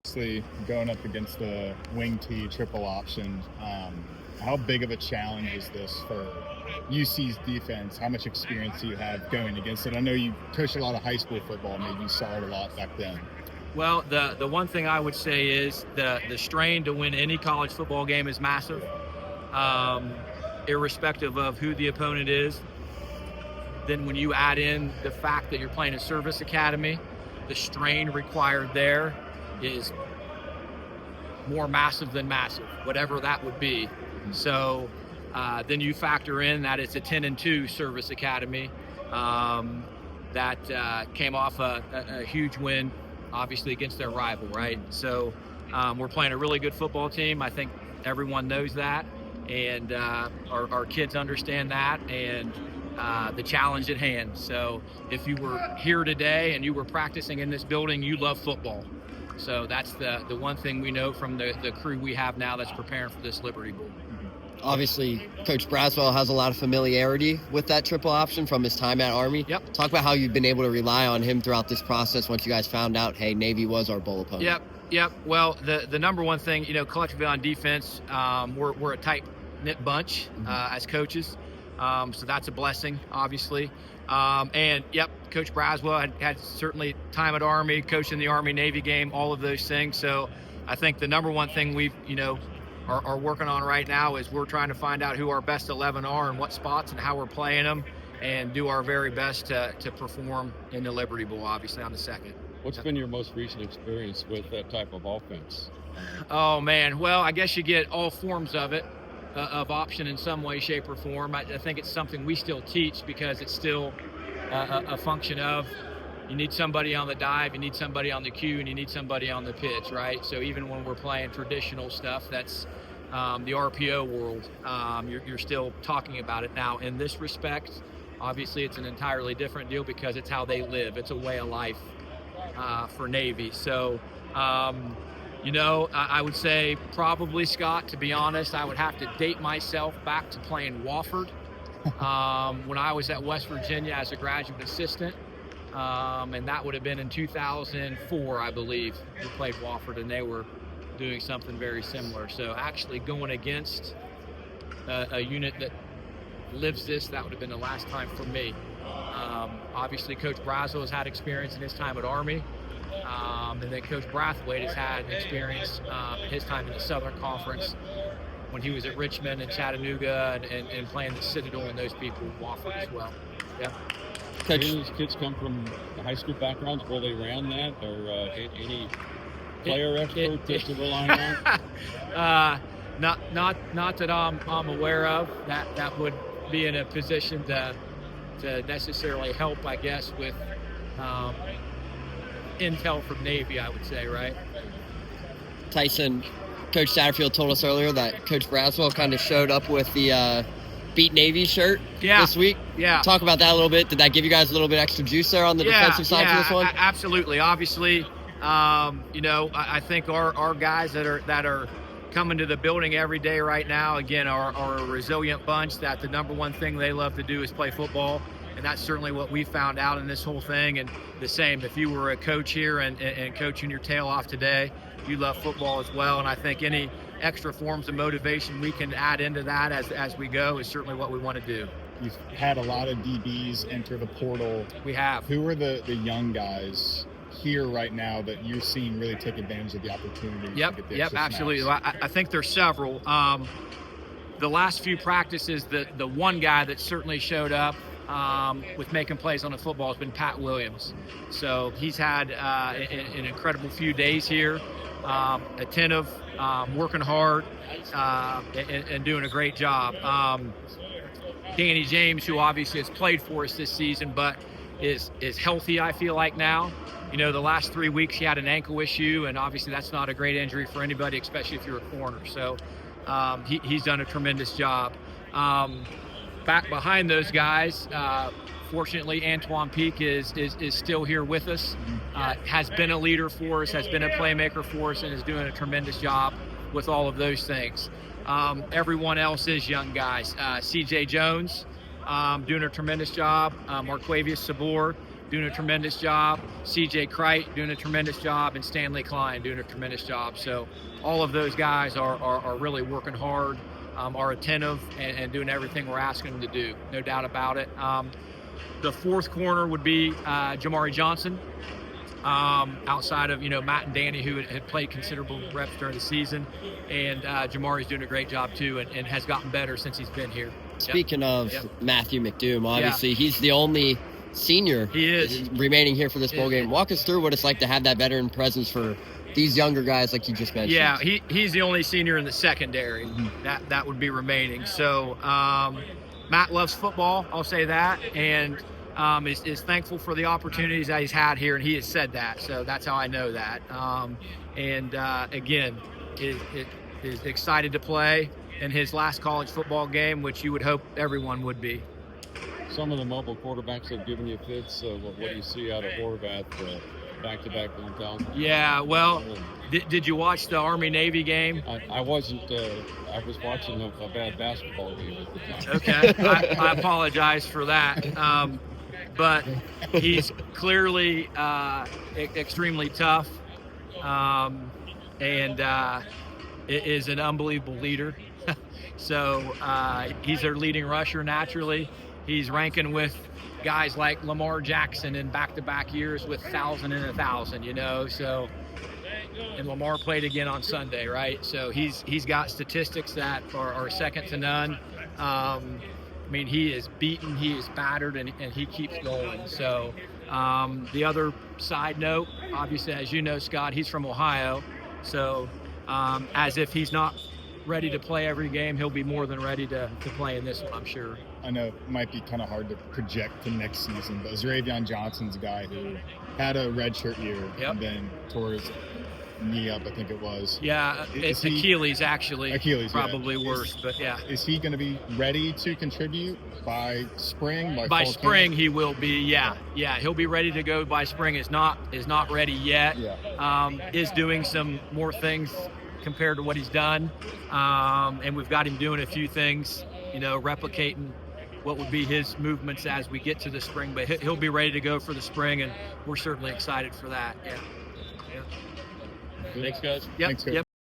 Obviously, going up against the wing T triple option, how big of a challenge is this for UC's defense? How much experience do you have going against it? I know you coached a lot of high school football. Maybe you saw it a lot back then. Well, the one thing I would say is the strain to win any college football game is massive, irrespective of who the opponent is. Then when you add in the fact that you're playing a service academy, the strain required there is more massive than massive, whatever that would be. So then you factor in that it's a 10-2 service academy that came off a huge win, obviously against their rival, right? So we're playing a really good football team. I think everyone knows that, and our kids understand that, and the challenge at hand. So if you were here today and you were practicing in this building, you love football. So that's the one thing we know from the crew we have now that's preparing for this Liberty Bowl. Obviously, Coach Braswell has a lot of familiarity with that triple option from his time at Army. Yep. Talk about how you've been able to rely on him throughout this process once you guys found out, hey, Navy was our bowl opponent. Yep. Well, the number one thing, collectively on defense, we're a tight-knit bunch as coaches. So that's a blessing, obviously. And Coach Braswell had certainly time at Army, coached in the Army-Navy game, all of those things. So I think the number one thing we've, are working on right now is we're trying to find out who our best 11 are and what spots and how we're playing them, and do our very best to perform in the Liberty Bowl, obviously, on the second. What's been your most recent experience with that type of offense? Oh, man. Well, I guess you get all forms of it. Of option in some way, shape, or form. I think it's something we still teach because it's still a function of you need somebody on the dive, you need somebody on the cue, and you need somebody on the pitch, right? So even when we're playing traditional stuff, that's the RPO world, you're still talking about it. Now, in this respect, obviously it's an entirely different deal because it's how they live. It's a way of life for Navy. So, I would say probably, Scott, to be honest, I would have to date myself back to playing Wofford when I was at West Virginia as a graduate assistant. And that would have been in 2004, I believe. We played Wofford, and they were doing something very similar. So actually going against a unit that lives this, that would have been the last time for me. Obviously, Coach Braswell has had experience in his time at Army. And then Coach Brathwaite has had experience in his time in the Southern Conference when he was at Richmond and Chattanooga and playing the Citadel and those people in Wofford as well. Yeah. Coach, do these kids come from haway school backgrounds where they ran that, or any player expert to rely on? Not that I'm aware of. That would be in a position to necessarily help, I guess, with intel from Navy, I would say, right? Tyson, Coach Satterfield told us earlier that Coach Braswell kind of showed up with the Beat Navy shirt this week. Yeah. Talk about that a little bit. Did that give you guys a little bit extra juice there on the defensive side for this one? Absolutely. Obviously, I think our guys that are coming to the building every day right now, again, are a resilient bunch that the number one thing they love to do is play football. And that's certainly what we found out in this whole thing. And the same, if you were a coach here and coaching your tail off today, you love football as well. And I think any extra forms of motivation we can add into that as we go is certainly what we want to do. You've had a lot of DBs enter the portal. We have. Who are the young guys here right now that you're seeing really take advantage of the opportunity? Yep, absolutely. I think there's several. The last few practices, the one guy that certainly showed up with making plays on the football has been Pat Williams. So he's had an incredible few days here, attentive, working hard, and doing a great job. Danny James, who obviously has played for us this season, but is healthy, I feel like now. The last 3 weeks he had an ankle issue, and obviously that's not a great injury for anybody, especially if you're a corner. So he's done a tremendous job. Back behind those guys, fortunately, Antoine Peak is still here with us, has been a leader for us, has been a playmaker for us, and is doing a tremendous job with all of those things. Everyone else is young guys. CJ Jones doing a tremendous job. Marquavius Sabor doing a tremendous job, CJ Crite doing a tremendous job, and Stanley Klein doing a tremendous job. So all of those guys are really working hard, are attentive, and doing everything we're asking them to do. No doubt about it. The fourth corner would be Jamari Johnson. Outside of Matt and Danny, who had played considerable reps during the season, and Jamari's doing a great job too, and has gotten better since he's been here. Speaking of Matthew McDoom, obviously he's the only senior remaining here for this bowl game. Walk us through what it's like to have that veteran presence for these younger guys like you just mentioned. Yeah, he's the only senior in the secondary that would be remaining. So Matt loves football, I'll say that, and is thankful for the opportunities that he's had here, and he has said that, so that's how I know that. Again, is excited to play in his last college football game, which you would hope everyone would be. Some of the mobile quarterbacks have given you fits. What do you see out of Horvath back-to-back 1,000? Yeah, well, did you watch the Army-Navy game? I wasn't. I was watching a bad basketball game at the time. Okay, I apologize for that. But he's clearly extremely tough, and is an unbelievable leader. So he's their leading rusher naturally. He's ranking with guys like Lamar Jackson in back-to-back years with 1,000 and 1,000, So, and Lamar played again on Sunday, right? So he's got statistics that are second to none. He is beaten, he is battered, and he keeps going. So the other side note, obviously, as you know, Scott, he's from Ohio. So as if he's not ready to play every game, he'll be more than ready to play in this one, I'm sure. I know it might be kind of hard to project to next season, but Zaravion Johnson's a guy who had a redshirt year and then tore his knee up, I think it was. Yeah, it's Achilles, actually. Achilles, probably worse, but yeah. Is he going to be ready to contribute by spring? By spring, he will be. Yeah, he'll be ready to go by spring. Is not ready yet. Is doing some more things compared to what he's done, and we've got him doing a few things, replicating what would be his movements as we get to the spring. But he'll be ready to go for the spring, and we're certainly excited for that. Yeah. Thanks, guys. Yep. Thanks, guys. Yep.